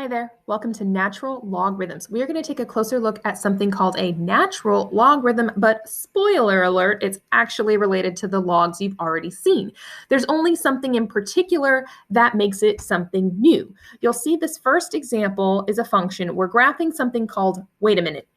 Hi there, welcome to Natural Logarithms. We are going to take a closer look at something called a natural logarithm, but spoiler alert, it's actually related to the logs you've already seen. There's only something in particular that makes it something new. You'll see this first example is a function. We're graphing something called, wait a minute,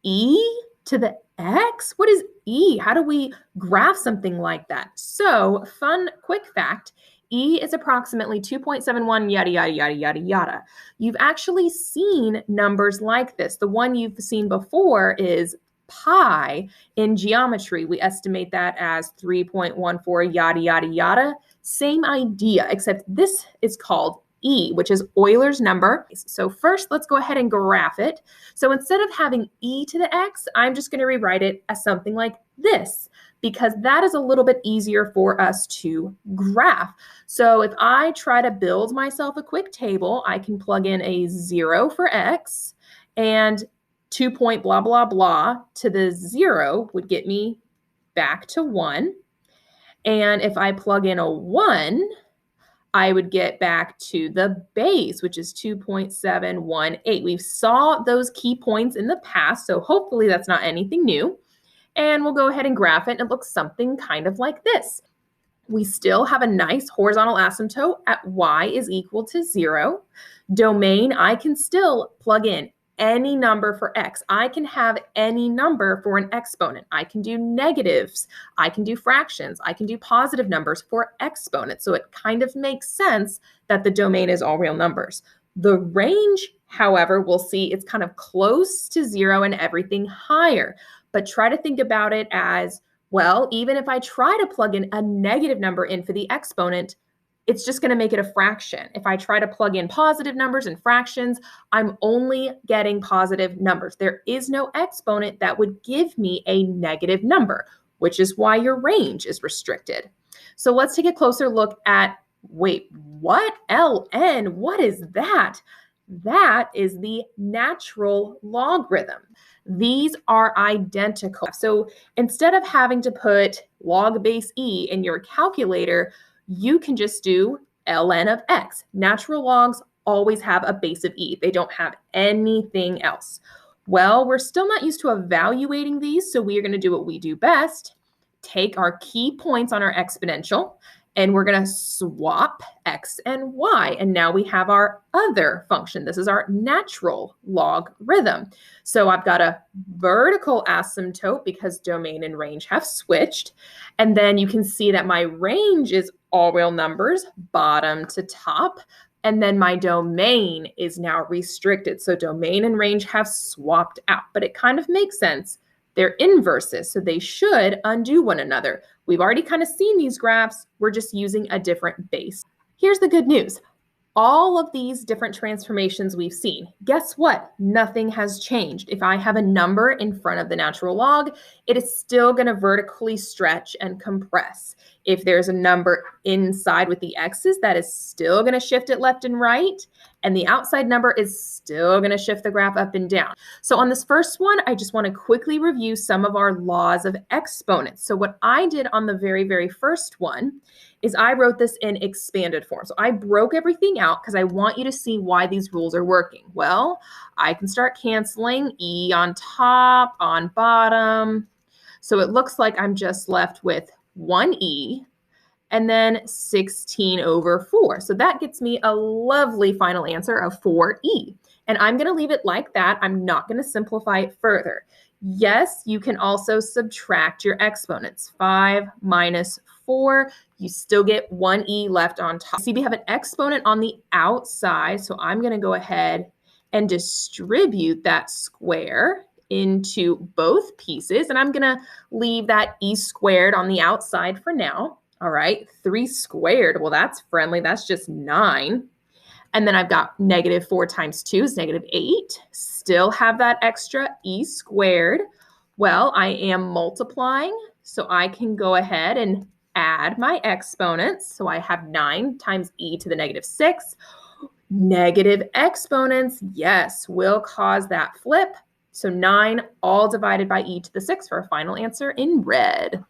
e to the x? What is e? How do we graph something like that? So, fun quick fact, e is approximately 2.71 yada, yada, yada, yada, yada. You've actually seen numbers like this. The one you've seen before is pi in geometry. We estimate that as 3.14 yada, yada, yada. Same idea, except this is called e, which is Euler's number. So first, let's go ahead and graph it. So instead of having e to the x, I'm just going to rewrite it as something like this, because that is a little bit easier for us to graph. So if I try to build myself a quick table, I can plug in a 0 for x, and 2 point blah, blah, blah to the 0 would get me back to 1. And if I plug in a 1, I would get back to the base, which is 2.718. We saw those key points in the past, so hopefully that's not anything new. And we'll go ahead and graph it, and it looks something kind of like this. We still have a nice horizontal asymptote at y is equal to 0. Domain, I can still plug in any number for x. I can have any number for an exponent. I can do negatives. I can do fractions. I can do positive numbers for exponents. So it kind of makes sense that the domain is all real numbers. The range, however, we'll see it's kind of close to 0 and everything higher. But try to think about it as, well, even if I try to plug in a negative number in for the exponent, it's just going to make it a fraction. If I try to plug in positive numbers and fractions, I'm only getting positive numbers. There is no exponent that would give me a negative number, which is why your range is restricted. So let's take a closer look at, wait, what? ln? What is that? That is the natural logarithm. These are identical. So instead of having to put log base e in your calculator, you can just do ln of x. Natural logs always have a base of e. They don't have anything else. Well, we're still not used to evaluating these, so we are going to do what we do best. Take our key points on our exponential, and we're going to swap x and y. And now we have our other function. This is our natural logarithm. So I've got a vertical asymptote because domain and range have switched. And then you can see that my range is all real numbers, bottom to top. And then my domain is now restricted. So domain and range have swapped out, but it kind of makes sense. They're inverses, so they should undo one another. We've already kind of seen these graphs. We're just using a different base. Here's the good news. All of these different transformations we've seen, guess what? Nothing has changed. If I have a number in front of the natural log, it is still going to vertically stretch and compress. If there's a number inside with the x's, that is still going to shift it left and right. And the outside number is still going to shift the graph up and down. So on this first one, I just want to quickly review some of our laws of exponents. So what I did on the very, very first one is I wrote this in expanded form. So I broke everything out because I want you to see why these rules are working. Well, I can start canceling e on top, on bottom. So it looks like I'm just left with 1e and then 16 over 4. So that gets me a lovely final answer of 4e. And I'm going to leave it like that. I'm not going to simplify it further. Yes, you can also subtract your exponents. 5 minus 4, you still get 1e left on top. See, we have an exponent on the outside, so I'm going to go ahead and distribute that square into both pieces, and I'm going to leave that e squared on the outside for now. All right, 3 squared, well, that's friendly. That's just 9. And then I've got negative 4 times 2 is negative 8. Still have that extra e squared. Well, I am multiplying, so I can go ahead and add my exponents. So I have 9 times e to the negative 6. Negative exponents, yes, will cause that flip. So 9 all divided by e to the 6 for a final answer in red.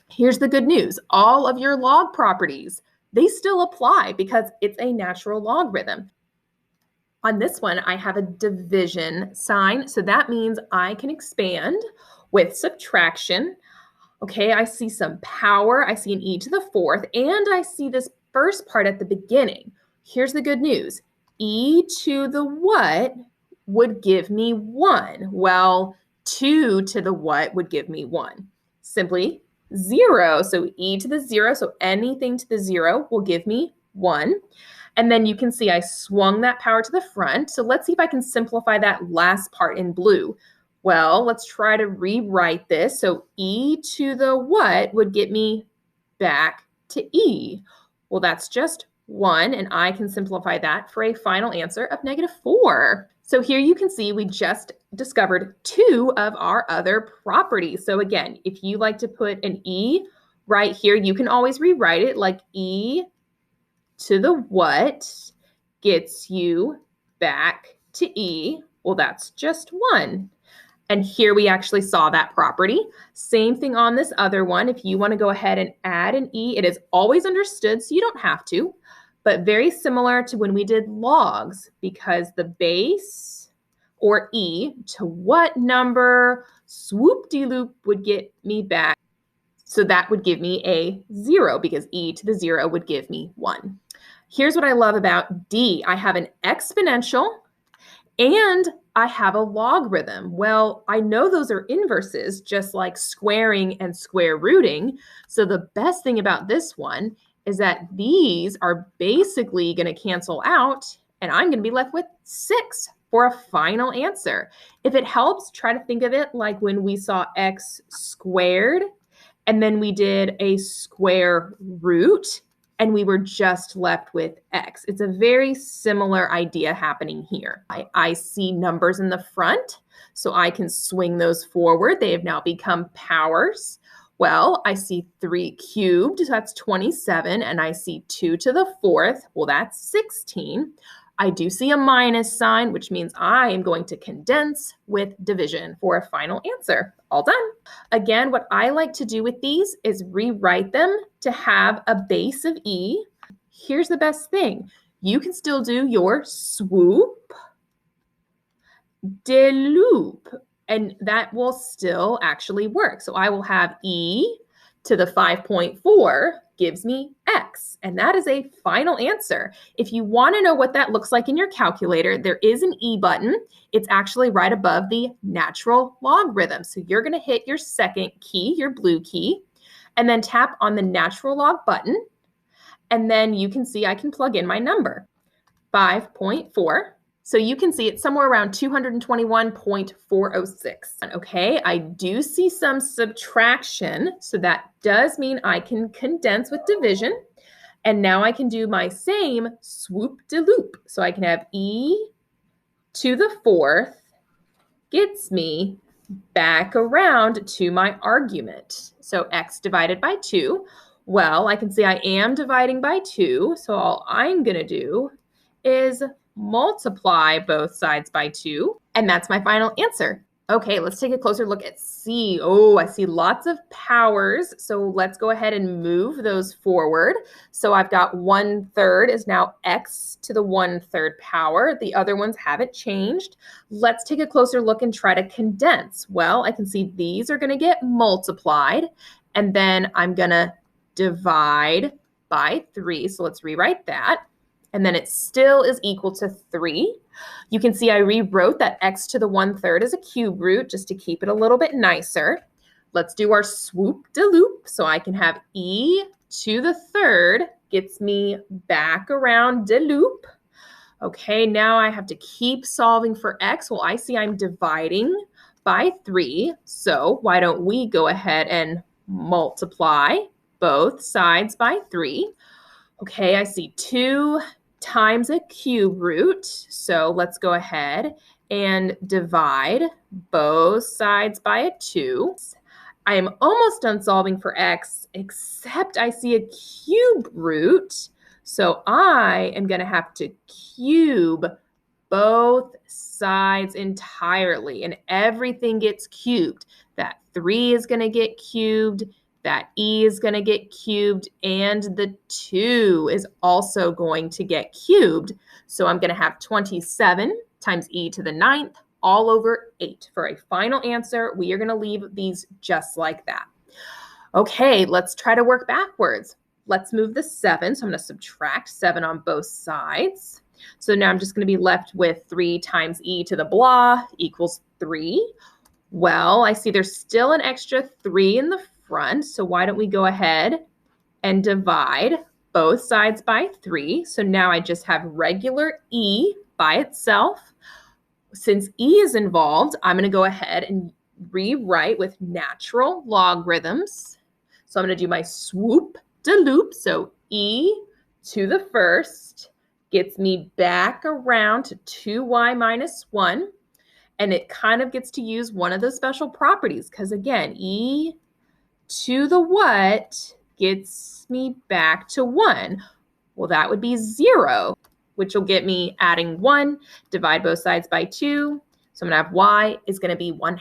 Here's the good news. All of your log properties, they still apply because it's a natural logarithm. On this one, I have a division sign, so that means I can expand with subtraction. Okay, I see some power, I see an e to the fourth, and I see this first part at the beginning. Here's the good news. E to the what would give me 1? Well, 2 to the what would give me 1? Simply 0. So e to the 0, so anything to the 0 will give me 1. And then you can see I swung that power to the front. So let's see if I can simplify that last part in blue. Well, let's try to rewrite this. So e to the what would get me back to e? Well, that's just 1, and I can simplify that for a final answer of -4. So here you can see we just discovered 2 of our other properties. So again, if you like to put an e right here, you can always rewrite it like e to the what gets you back to e. Well, that's just 1. And here we actually saw that property. Same thing on this other one. If you want to go ahead and add an e, it is always understood, so you don't have to, but very similar to when we did logs, because the base, or e, to what number, swoop-de-loop, would get me back. So that would give me a 0, because e to the 0 would give me 1. Here's what I love about D. I have an exponential and I have a logarithm. Well, I know those are inverses, just like squaring and square rooting. So the best thing about this one is that these are basically going to cancel out, and I'm going to be left with 6 for a final answer. If it helps, try to think of it like when we saw x squared, and then we did a square root, and we were just left with x. It's a very similar idea happening here. I see numbers in the front, so I can swing those forward. They have now become powers. Well, I see 3 cubed, so that's 27, and I see 2 to the fourth, well, that's 16. I do see a minus sign, which means I am going to condense with division for a final answer. All done. Again, what I like to do with these is rewrite them to have a base of e. Here's the best thing. You can still do your swoop de loop, and that will still actually work. So I will have e to the 5.4 gives me x, and that is a final answer. If you want to know what that looks like in your calculator, there is an e button. It's actually right above the natural logarithm. So you're going to hit your second key, your blue key, and then tap on the natural log button, and then you can see I can plug in my number, 5.4. So you can see it's somewhere around 221.406. Okay, I do see some subtraction, so that does mean I can condense with division. And now I can do my same swoop-de-loop. So I can have e to the fourth gets me back around to my argument. So x divided by 2. Well, I can see I am dividing by 2, so all I'm going to do is multiply both sides by 2, and that's my final answer. Okay, let's take a closer look at C. Oh, I see lots of powers, so let's go ahead and move those forward. So I've got 1/3 is now x to the 1/3 power. The other ones haven't changed. Let's take a closer look and try to condense. Well, I can see these are going to get multiplied, and then I'm going to divide by 3. So let's rewrite that. And then it still is equal to 3. You can see I rewrote that x to the 1/3 as a cube root just to keep it a little bit nicer. Let's do our swoop-de-loop. So I can have e to the third gets me back around de loop. Okay, now I have to keep solving for x. Well, I see I'm dividing by 3. So why don't we go ahead and multiply both sides by 3. Okay, I see 2 times a cube root. So let's go ahead and divide both sides by a 2. I am almost done solving for x, except I see a cube root. So I am going to have to cube both sides entirely, and everything gets cubed. That 3 is going to get cubed. That E is going to get cubed, and the 2 is also going to get cubed. So I'm going to have 27 times E to the 9th all over 8. For a final answer, we are going to leave these just like that. Okay, let's try to work backwards. Let's move the 7. So I'm going to subtract 7 on both sides. So now I'm just going to be left with 3 times E to the blah equals 3. Well, I see there's still an extra 3 in the front. So why don't we go ahead and divide both sides by 3. So now I just have regular E by itself. Since E is involved, I'm going to go ahead and rewrite with natural logarithms. So I'm going to do my swoop de loop. So E to the first gets me back around to 2y minus 1. And it kind of gets to use one of those special properties because, again, E to the what gets me back to 1. Well, that would be 0, which will get me adding 1, divide both sides by 2. So I'm going to have y is going to be 1/2.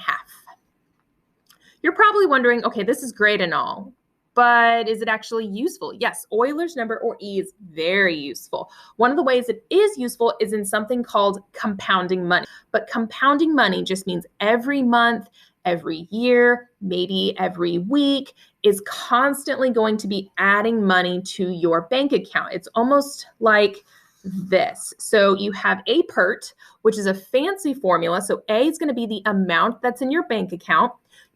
You're probably wondering, okay, this is great and all, but is it actually useful? Yes, Euler's number, or E, is very useful. One of the ways it is useful is in something called compounding money. But compounding money just means every month, every year, maybe every week, is constantly going to be adding money to your bank account. It's almost like this. So you have a PERT, which is a fancy formula. So A is going to be the amount that's in your bank account.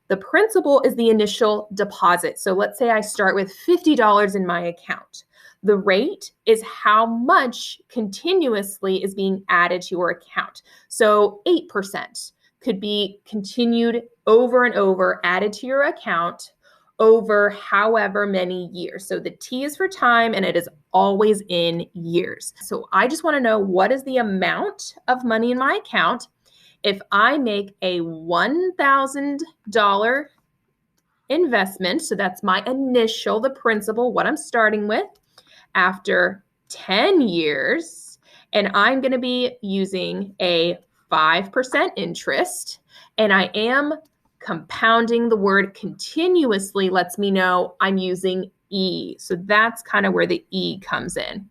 The principal is the initial deposit. So let's say I start with $50 in my account. The rate is how much continuously is being added to your account. So 8% could be continued over and over, added to your account over however many years. So the T is for time, and it is always in years. So I just want to know, what is the amount of money in my account if I make a $1,000 investment? So that's my initial, the principal, what I'm starting with, after 10 years, and I'm going to be using a 5% interest, and I am compounding. The word continuously lets me know I'm using E. So that's kind of where the E comes in.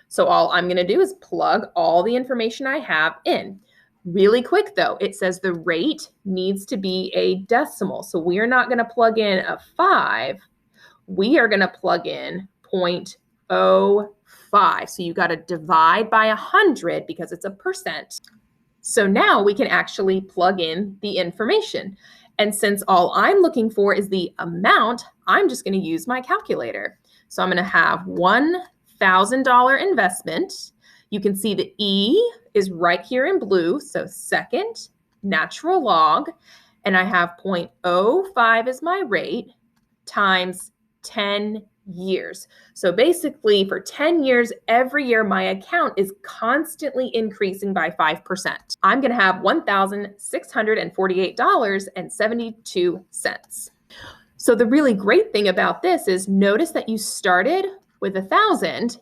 So all I'm going to do is plug all the information I have in. Really quick though, it says the rate needs to be a decimal. So we are not going to plug in a 5. We are going to plug in 0.05. So you got to divide by 100 because it's a percent. So now we can actually plug in the information. And since all I'm looking for is the amount, I'm just going to use my calculator. So I'm going to have $1,000 investment. You can see the E is right here in blue. So second, natural log. And I have 0.05 as my rate times 10 years. So basically for 10 years, every year my account is constantly increasing by 5%. I'm going to have $1,648.72. So the really great thing about this is, notice that you started with 1,000,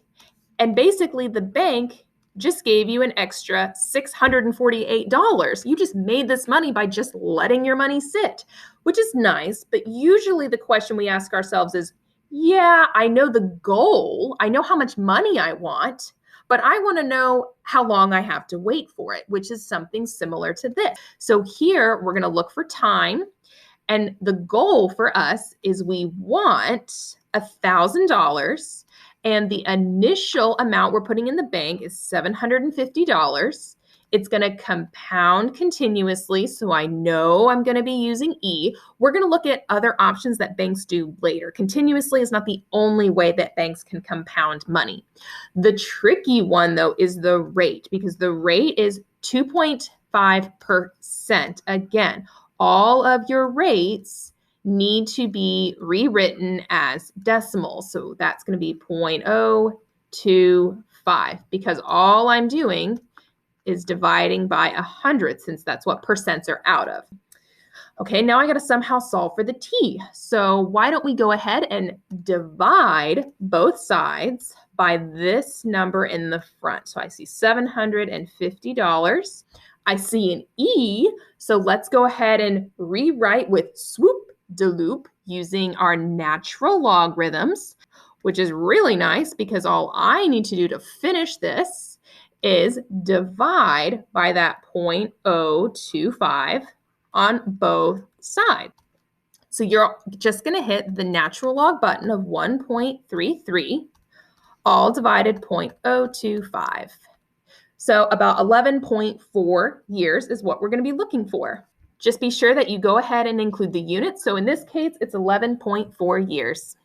and basically the bank just gave you an extra $648. You just made this money by just letting your money sit, which is nice. But usually the question we ask ourselves is, yeah, I know the goal. I know how much money I want, but I want to know how long I have to wait for it, which is something similar to this. So here we're going to look for time. And the goal for us is we want $1,000. And the initial amount we're putting in the bank is $750. It's going to compound continuously, so I know I'm going to be using E. We're going to look at other options that banks do later. Continuously is not the only way that banks can compound money. The tricky one, though, is the rate, because the rate is 2.5%. Again, all of your rates need to be rewritten as decimals. So that's going to be 0.025, because all I'm doing is dividing by 100, since that's what percents are out of. Okay, now I got to somehow solve for the T. So why don't we go ahead and divide both sides by this number in the front. So I see $750. I see an E, so let's go ahead and rewrite with swoop de loop using our natural logarithms, which is really nice because all I need to do to finish this is divide by that 0.025 on both sides. So you're just going to hit the natural log button of 1.33, all divided 0.025. So about 11.4 years is what we're going to be looking for. Just be sure that you go ahead and include the units. So in this case, it's 11.4 years.